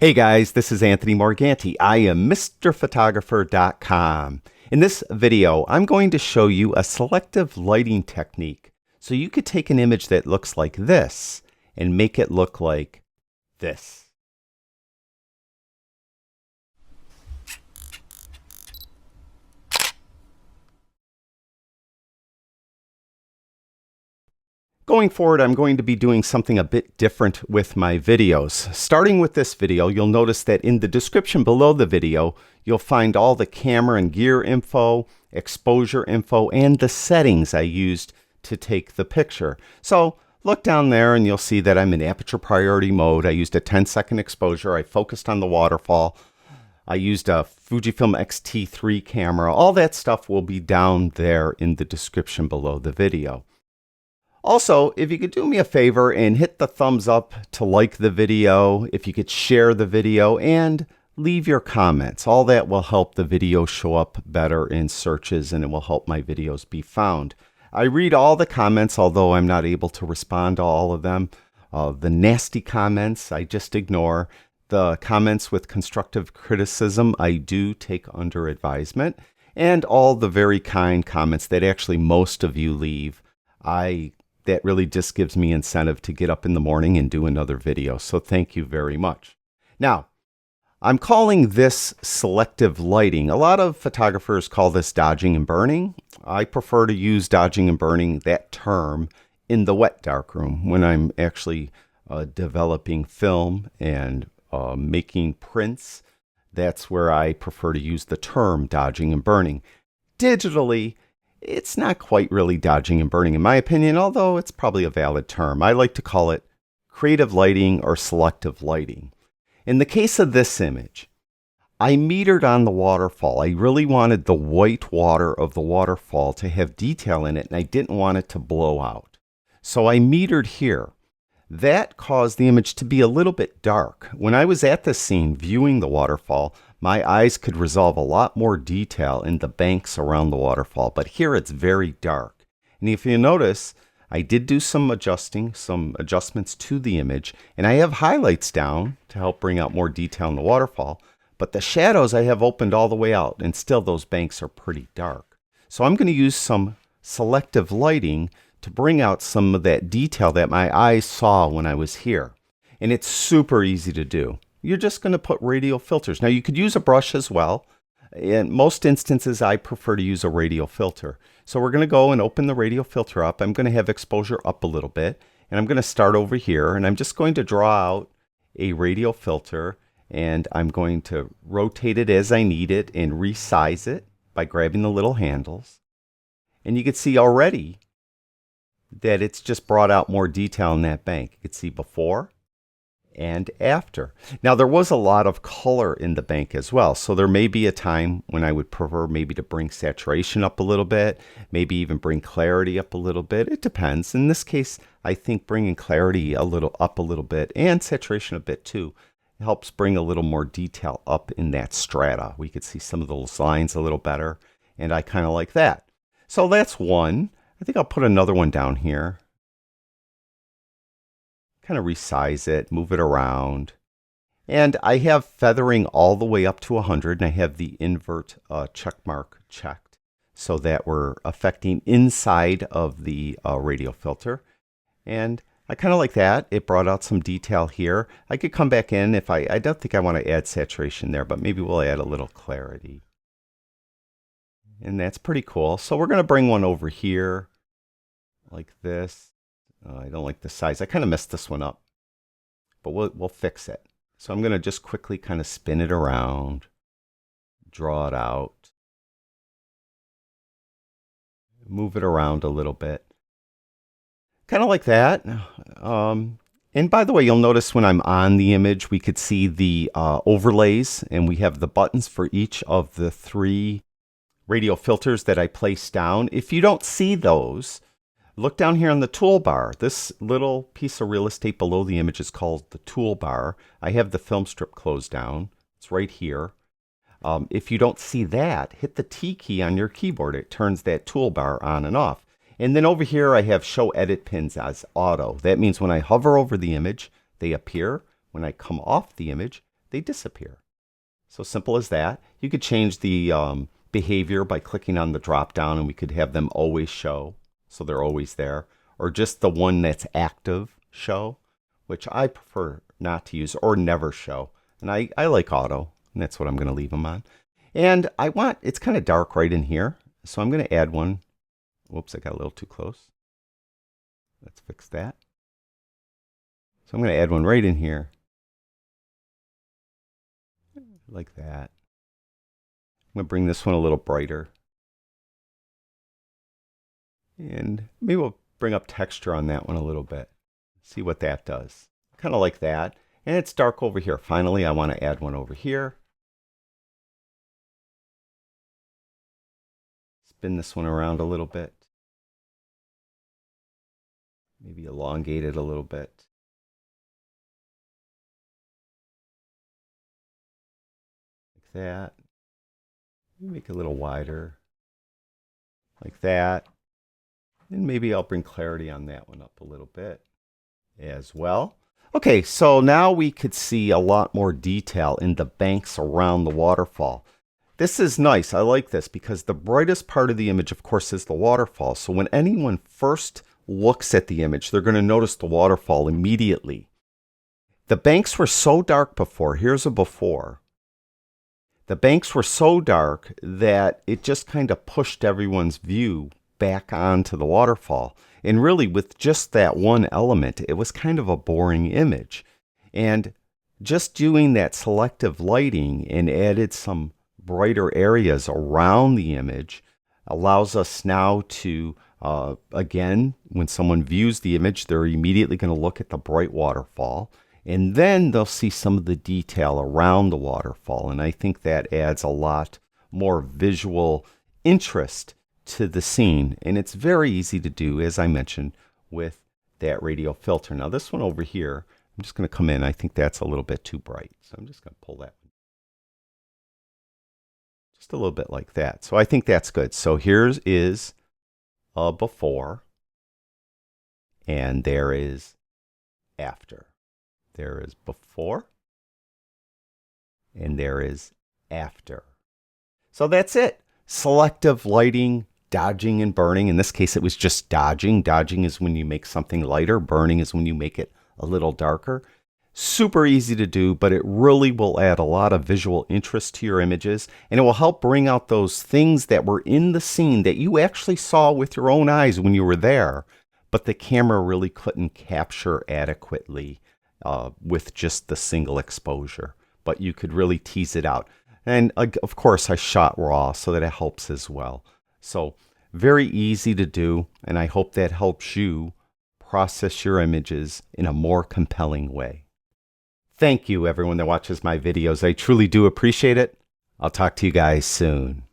Hey guys, this is Anthony Morganti. I am MrPhotographer.com. In this video, I'm going to show you a selective lighting technique. So you could take an image that looks like this and make it look like this. Going forward, I'm going to be doing something a bit different with my videos. Starting with this video, you'll notice that in the description below the video, you'll find all the camera and gear info, exposure info, and the settings I used to take the picture. So look down there and you'll see that I'm in aperture priority mode. I used a 10-second exposure. I focused on the waterfall. I used a Fujifilm X-T3 camera. All that stuff will be down there in the description below the video. Also, if you could do me a favor and hit the thumbs up to like the video, if you could share the video and leave your comments. All that will help the video show up better in searches and it will help my videos be found. I read all the comments, although I'm not able to respond to all of them. The nasty comments, I just ignore. The comments with constructive criticism, I do take under advisement. And all the very kind comments that actually most of you leave, that really just gives me incentive to get up in the morning and do another video. So thank you very much. Now, I'm calling this selective lighting. A lot of photographers call this dodging and burning. I prefer to use dodging and burning, that term, in the wet darkroom when I'm actually developing film and making prints. That's where I prefer to use the term dodging and burning. Digitally, it's not quite really dodging and burning in my opinion, although it's probably a valid term. I like to call it creative lighting or selective lighting. In the case of this image, I metered on the waterfall. I really wanted the white water of the waterfall to have detail in it, and I didn't want it to blow out. So I metered here. That caused the image to be a little bit dark. When I was at the scene viewing the waterfall, my eyes could resolve a lot more detail in the banks around the waterfall, but here it's very dark. And if you notice, I did do some adjustments to the image, and I have highlights down to help bring out more detail in the waterfall, but the shadows I have opened all the way out, and still those banks are pretty dark. So I'm going to use some selective lighting to bring out some of that detail that my eyes saw when I was here. And it's super easy to do. You're just going to put radial filters. Now you could use a brush as well. In most instances, I prefer to use a radial filter. So we're going to go and open the radial filter up. I'm going to have exposure up a little bit. And I'm going to start over here. And I'm just going to draw out a radial filter. And I'm going to rotate it as I need it and resize it by grabbing the little handles. And you can see already that it's just brought out more detail in that bank. You can see before and after. Now there was a lot of color in the bank as well, so there may be a time when I would prefer maybe to bring saturation up a little bit, maybe even bring clarity up a little bit. It depends. In this case, I think bringing clarity up a little bit and saturation a bit too helps bring a little more detail up in that strata. We could see some of those lines a little better, and I kind of like that. So that's one. I think I'll put another one down here. Kind of resize it, move it around. And I have feathering all the way up to 100, and I have the invert check mark checked so that we're affecting inside of the radial filter. And I kind of like that. It brought out some detail here. I could come back in if I don't think I want to add saturation there, but maybe we'll add a little clarity. And that's pretty cool. So we're going to bring one over here like this. I don't like the size. I kind of messed this one up, but we'll fix it. So I'm going to just quickly kind of spin it around, draw it out, move it around a little bit. Kind of like that. And by the way, you'll notice when I'm on the image, we could see the overlays, and we have the buttons for each of the 3 radial filters that I placed down. If you don't see those, look down here on the toolbar. This little piece of real estate below the image is called the toolbar. I have the film strip closed down. It's right here. If you don't see that, hit the T key on your keyboard. It turns that toolbar on and off. And then over here I have show edit pins as auto. That means when I hover over the image, they appear. When I come off the image, they disappear. So simple as that. You could change the behavior by clicking on the drop down, and we could have them always show, so they're always there, or just the one that's active show, which I prefer not to use, or never show. And I like auto, and that's what I'm going to leave them on. And I want, it's kind of dark right in here, so I'm going to add one. Whoops, I got a little too close. Let's fix that. So I'm going to add one right in here, like that. I'm going to bring this one a little brighter. And maybe we'll bring up texture on that one a little bit. See what that does. Kind of like that. And it's dark over here. Finally, I want to add one over here. Spin this one around a little bit. Maybe elongate it a little bit. Like that. Make it a little wider. Like that. And maybe I'll bring clarity on that one up a little bit as well. Okay, so now we could see a lot more detail in the banks around the waterfall. This is nice. I like this because the brightest part of the image, of course, is the waterfall. So when anyone first looks at the image, they're going to notice the waterfall immediately. The banks were so dark before. Here's a before. The banks were so dark that it just kind of pushed everyone's view back onto the waterfall. And really, with just that one element, it was kind of a boring image. And just doing that selective lighting and added some brighter areas around the image allows us now to, again, when someone views the image, they're immediately going to look at the bright waterfall. And then they'll see some of the detail around the waterfall. And I think that adds a lot more visual interest to the scene. And it's very easy to do, as I mentioned, with that radial filter. Now this one over here, I'm just going to come in. I think that's a little bit too bright. So I'm just going to pull that one. Just a little bit like that. So I think that's good. So here's is a before. And there is after. There is before. And there is after. So that's it. Selective lighting, dodging and burning. In this case, it was just dodging. Dodging is when you make something lighter. Burning is when you make it a little darker. Super easy to do, but it really will add a lot of visual interest to your images, and it will help bring out those things that were in the scene that you actually saw with your own eyes when you were there, but the camera really couldn't capture adequately with just the single exposure. But you could really tease it out. And of course, I shot raw, so that it helps as well. So very easy to do, and I hope that helps you process your images in a more compelling way. Thank you, everyone that watches my videos. I truly do appreciate it. I'll talk to you guys soon.